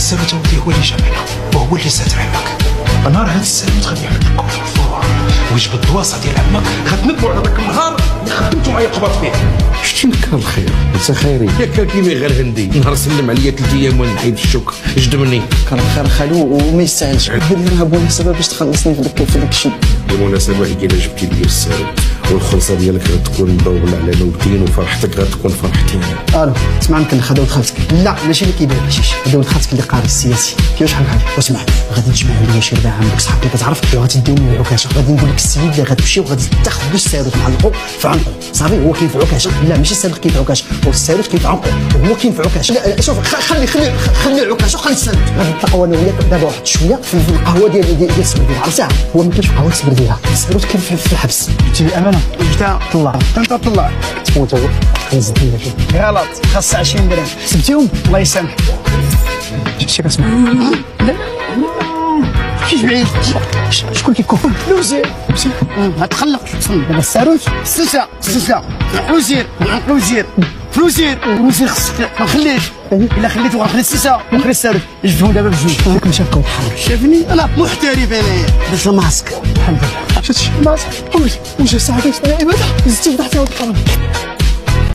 السالوت اودي هو اللي جابنا وهو اللي ساتر عمك. نهار هاد السالوت غادي يحط لكم في الفور ويجبد الدواسه ديال عمك، غتندموا على داك النهار اللي خدمتوا معايا قباط فيه. شتي نكر الخير انت خيري ياك كيما غير هندي نهار سلم عليا 3 ايام وانا نحيد الشوك جدمني. كان بخير خالو وما يستاهلش. هذه راه مناسبه باش تخلصني في داك الشيء. بالمناسبه هي الا جبتي لي السالوت والخلصه ديالك غتكون مضوبله على نوبتين وفرحتك غتكون فرحتين. الو اسمع، يمكن ناخذ ولد خالتك. لا ماشي اللي كيبيع الحشيش، هذا ولد خالتك اللي قاري السياسي. كيفاش حال بحال؟ واسمع غادي نجمع عليا شي 4 عندك صحابك اللي كتعرف وغتديو من العكاشه. غادي نقول لك السيد اللي غتمشي وغادي تاخذ السالوت معلقو في عنقه صافي. هو كاين في عكاشه. لا ماشي السالوت كاين في عكاشه، هو السالوت كاين في عنقه وهو كاين في عكاشه. لا شوف خلي العكاشه وخلي السالوت. غادي نتلاقاو انا وياك دابا واحد شويه في القهوه ديال السبرديه. عرفتها؟ هو ما كاينش في قهوه السبرديه، السالوت كاين في الحبس. قلتي لي امانه انت طلع انت طلع تموت هو نزيد لك غلط. خاص 20 درهم حسبتيهم الله يسامحك. شتي كتسمع؟ لا مشيش بعيد. شكون كيكون؟ فلوسير ما تخلقش دابا الساروت السلسله فلوسير خصك ما نخليش. الا خليته غنخلي السلسله ونخلي الساروت نجبدهم دابا بجوج. فيك مشى بقاو تحرك. شافني انا محترف انايا درت الماسك. الحمد لله شفتي الماسك وجه ساعه كنت انا زدتي فتحتها وتحرك.